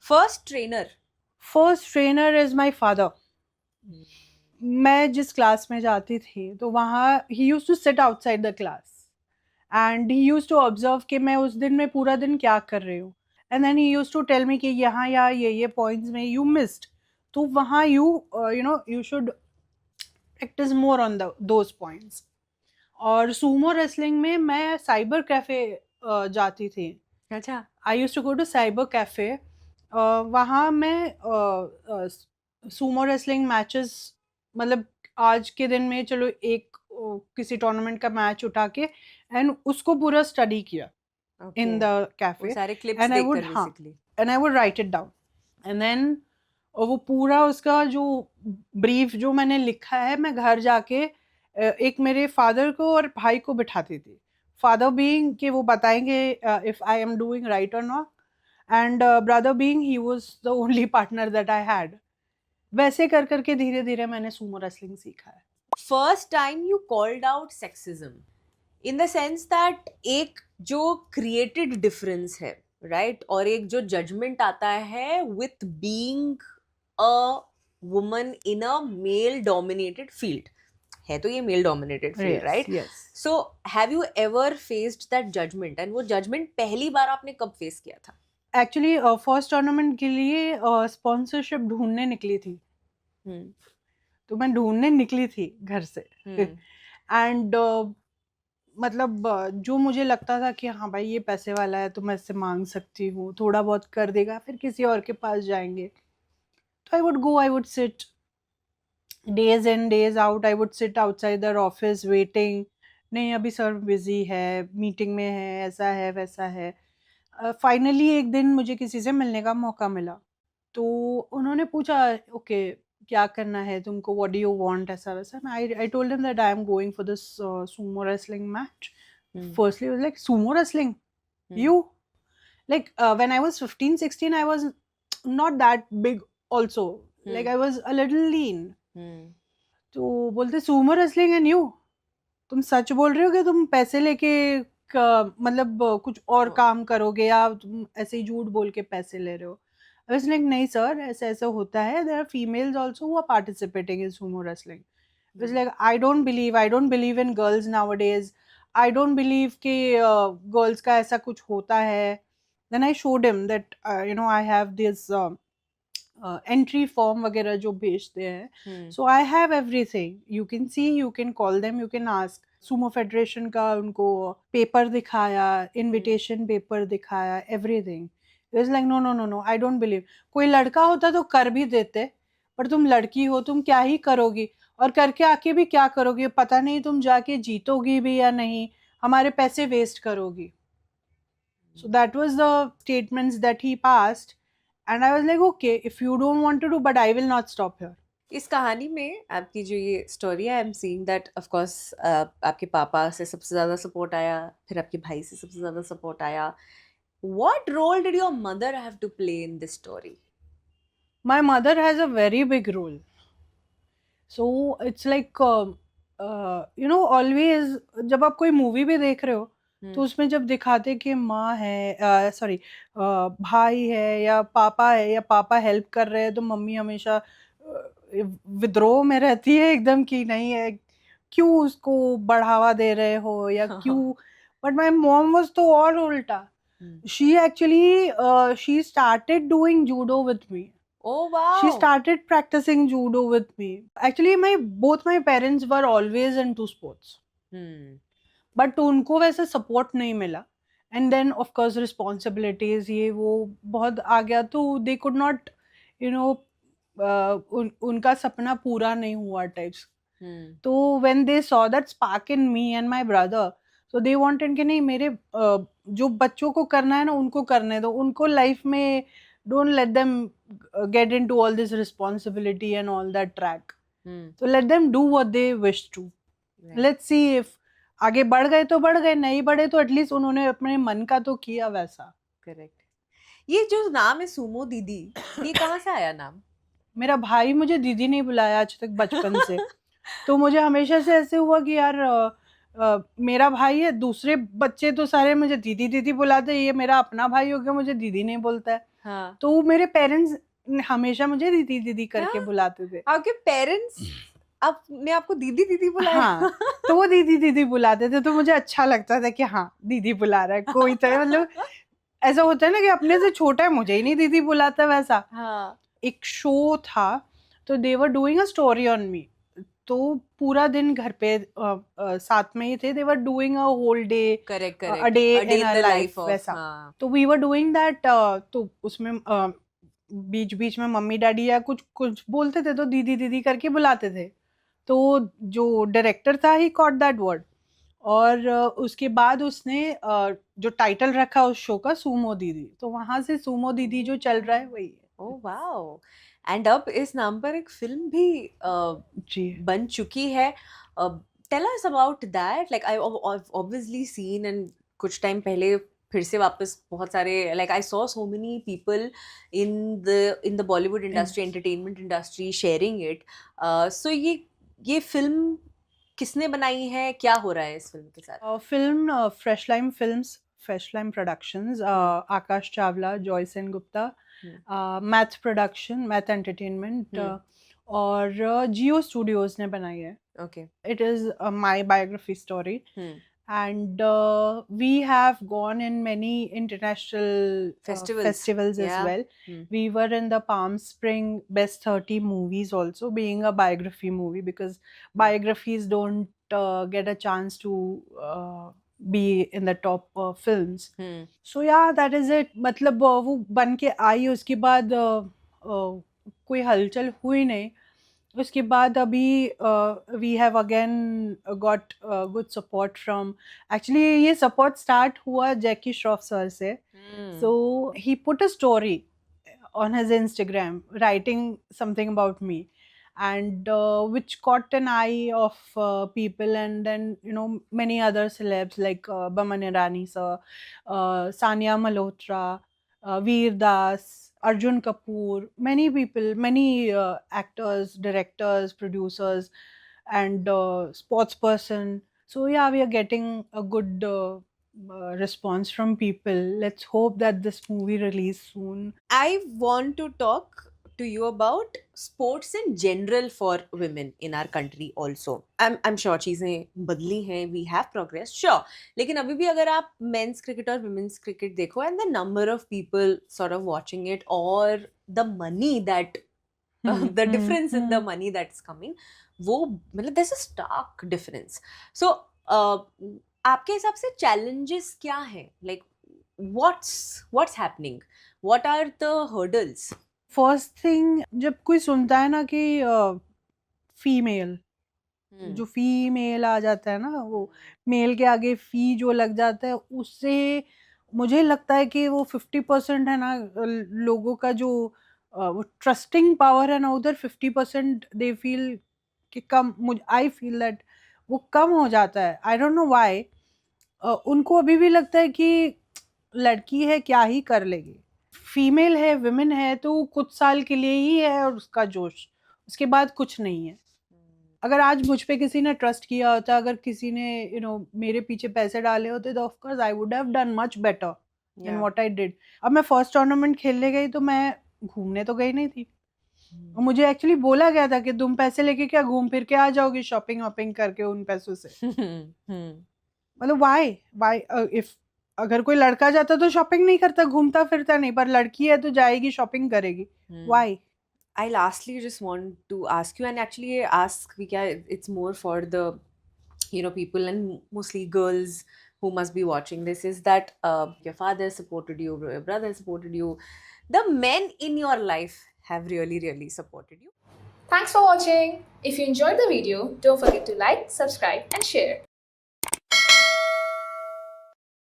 First trainer? First trainer is my father. मैं जिस class में जाती थी तो वहाँ he used to sit outside the class and he used to observe कि मैं उस दिन में पूरा दिन क्या कर रही हूँ. And then he used to tell me कि यहाँ या ये पॉइंट्स में यू मिस्ड. तो वहाँ you should practice more on those points. और सूमो रेसलिंग में मैं साइबर कैफे जाती थी. अच्छा. I use to go to cyber cafe. वहाँ मैं सूमो रेसलिंग मैचेस, मतलब आज के दिन में चलो एक किसी टूर्नामेंट का मैच उठा के एंड उसको पूरा स्टडी किया इन द वो कैफे. सारे क्लिप्स एंड आई वुड, देखकर हाँ, basically. And I would write it down. And then वो पूरा उसका जो ब्रीफ जो मैंने लिखा है मैं घर जाके एक मेरे फादर को और भाई को बिठाती थी. फादर बीइंग कि वो बताएंगे if I am doing right और not, and brother being he was the only partner that I had. वैसे कर करके धीरे धीरे मैंने सूमो रेसलिंग सीखा है. First time you called out sexism in the sense that एक जो क्रिएटेड डिफरेंस है, राइट, और एक जो जजमेंट आता है with being a woman in a male dominated field, है तो ये male dominated field, right? Yes. So have you ever faced that judgement, and वो जजमेंट पहली बार आपने कब फेस किया था? एक्चुअली फर्स्ट टूर्नामेंट के लिए स्पॉन्सरशिप ढूंढने निकली थी. तो मैं ढूंढने निकली थी घर से. एंड मतलब जो मुझे लगता था कि हाँ भाई ये पैसे वाला है तो मैं इससे मांग सकती हूँ, थोड़ा बहुत कर देगा, फिर किसी और के पास जाएंगे. तो I would go, I would sit days in days out, I would sit outside their office waiting. नहीं अभी सर बिजी है, मीटिंग में है, ऐसा है वैसा है. फाइनली एक दिन मुझे किसी से मिलने का मौका मिला. तो उन्होंने पूछा ओके क्या करना है तुमको, व्हाट डू यू वांट, ऐसा वैसा. I told them that I am going for this sumo wrestling match. Firstly I was like, sumo wrestling? You? Like when I was 15 16 I was not that big also. Like I was a little lean. तो बोलते sumo wrestling and you? तुम सच बोल रहे हो कि तुम पैसे लेके मतलब कुछ और काम करोगे या तुम ऐसे ही झूठ बोल के पैसे ले रहे हो? I was like, नहीं सर ऐसा ऐसा होता है. There are females also who are participating in sumo wrestling. I was like, I don't believe in girls nowadays. I don't believe कि girls का ऐसा कुछ होता है. Then I showed him that I have this entry form वगैरह जो भेजते हैं. So I have everything. You can see, you can call them, you can ask. Sumo federation का उनको पेपर दिखाया, इनविटेशन पेपर दिखाया, everything. It was like no no no no, I don't believe. कोई लड़का होता तो कर भी देते, पर तुम लड़की हो, तुम क्या ही करोगी, और करके आके भी क्या करोगी, पता नहीं तुम जाके जीतोगी भी या नहीं, हमारे पैसे वेस्ट करोगी. So that was the statements that he passed, and I was like, okay, if you don't want to do, but I will not stop here. इस कहानी में आपकी जो ये स्टोरी है, I am seeing that of course आपके पापा से सबसे ज़्यादा सपोर्ट आया, फिर आपके भाई से सबसे ज़्यादा सपोर्ट आया. What role did your mother have to play in this story? My mother has a very big role. So it's like always जब आप कोई मूवी भी देख रहे हो तो उसमें जब दिखाते कि माँ है, सॉरी, भाई है या पापा है या पापा हेल्प कर रहे हैं, तो मम्मी हमेशा विद्रोह में रहती है एकदम कि नहीं है, क्यों उसको बढ़ावा दे रहे हो या क्यों. बट माय मॉम वाज तो और उल्टा. She actually she started doing judo with me. Oh wow. She started practicing judo with me. Actually, both my parents were always into sports. But उनको वैसे support नहीं मिला. And then of course responsibilities ये वो बहुत आ गया, तो they could not, उनका सपना पूरा नहीं हुआ types. तो when they saw that spark in me and my brother, so they wanted कि नहीं मेरे जो बच्चों को करना है ना उनको करने दो, उनको life में don't let them get into all this responsibility and all that track. So let them do what they wish to. Right. Let's see if आगे बढ़ गए तो बढ़ गए, नहीं बढ़े तो एटलीस्ट उन्होंने अपने मन का तो किया वैसा. करेक्ट. ये जो नाम है सुमो दीदी, ये कहाँ से आया नाम? मेरा भाई मुझे दीदी नहीं बुलाया आज तक बचपन से. तो मुझे हमेशा से ऐसे हुआ कि यार मेरा भाई है, दूसरे बच्चे तो सारे मुझे दीदी दीदी बुलाते, ये मेरा अपना भाई हो गया, मुझे दीदी नहीं बोलता है. हाँ तो मेरे पेरेंट्स हमेशा मुझे दीदी दीदी करके हाँ? बुलाते थे। आपके पेरेंट्स आपने आपको दीदी दीदी बुलाया? हाँ, तो वो दीदी दीदी बुलाते थे, तो मुझे अच्छा लगता था कि हाँ दीदी बुला रहा है कोई, तो मतलब ऐसा होता है ना कि अपने से छोटा है, मुझे ही नहीं दीदी बुलाता वैसा। हाँ एक शो था, तो they were doing a story on me, तो पूरा दिन घर पे साथ में ही थे, they were doing a whole day, correct a correct, day a day in in a the life life of, वैसा। हाँ तो वी वर डूइंग दैट, तो उसमें बीच बीच में मम्मी डैडी या कुछ कुछ बोलते थे तो दीदी दीदी करके बुलाते थे। तो जो डायरेक्टर था ही कॉट दैट वर्ड, और उसके बाद उसने जो टाइटल रखा उस शो का, सूमो दीदी, तो वहां से सूमो दीदी जो चल रहा है वही है। Oh wow. एंड अब इस नाम पर एक फिल्म भी जी। बन चुकी है। Tell us about that, like I obviously seen, and कुछ टाइम पहले फिर से वापस बहुत सारे, like I saw so many people in the Bollywood industry, entertainment industry sharing it. So ये फिल्म किसने बनाई है, क्या हो रहा है इस फिल्म के साथ? Film fresh lime films, fresh lime productions, Akash Chawla, Joy Sengupta, math production, math entertainment, और जियो स्टूडियोज ने बनाई है। Okay. It is my biography story, and we have gone in many international festivals as Yeah. well. We were in the Palm Spring Best 30 movies also, being a biography movie, because biographies don't get a chance to be in the top films. So yeah, that is it. मतलब वो बन के आई, उसके बाद कोई हलचल हुई नहीं। उसके बाद अभी we have again got good support from, actually ये सपोर्ट स्टार्ट हुआ जैकी श्रॉफ सर से। So he put a story on his Instagram writing something about me, and which caught an eye of people, and then many other celebs like Baman Irani sir, Sania Malhotra, Veer Das, Arjun Kapoor, many people, many actors, directors, producers, and sports person. So yeah, we are getting a good response from people. Let's hope that this movie release soon. I want to talk to you about sports in general for women in our country also. I'm sure चीजें बदली हैं, we have progressed, sure. लेकिन अभी भी अगर आप men's cricket और women's cricket देखो, and the number of people sort of watching it, or the money that the difference in the money that's coming, वो मतलब there's a stark difference. So आपके हिसाब से challenges क्या हैं? Like what's happening? What are the hurdles? First thing, जब कोई सुनता है ना कि फीमेल, जो फीमेल आ जाता है ना, वो मेल के आगे फी जो लग जाता है, उससे मुझे लगता है कि वो 50% है ना, लोगों का जो वो ट्रस्टिंग पावर है ना, उधर 50% दे फील कि कम, आई फील दैट वो कम हो जाता है। I don't know why. उनको अभी भी लगता है कि लड़की है, क्या ही कर लेगी, फीमेल है, विमेन है, तो कुछ साल के लिए ही है और उसका जोश, उसके बाद कुछ नहीं है। अगर आज मुझ पे किसी ने ट्रस्ट किया होता, अगर किसी ने मेरे पीछे पैसे डाले होते, तो of course I would have done much better than what I did. अब मैं फर्स्ट टूर्नामेंट खेलने गई, तो मैं घूमने तो गई नहीं थी, और मुझे एक्चुअली बोला गया था कि तुम पैसे लेके क्या घूम फिर के आ जाओगी, शॉपिंग वॉपिंग करके उन पैसों से। मतलब वाई इफ अगर कोई लड़का जाता तो शॉपिंग नहीं करता, घूमता फिरता नहीं, पर लड़की है तो जाएगी, शॉपिंग करेगी, Y? I lastly just want to ask you, and actually ask, it's more for the people, and mostly girls who must be watching this, is that your father supported you, your brother supported you, the men in your life have really, really supported you. Thanks for watching. If you enjoyed the video, don't forget to like, subscribe and share.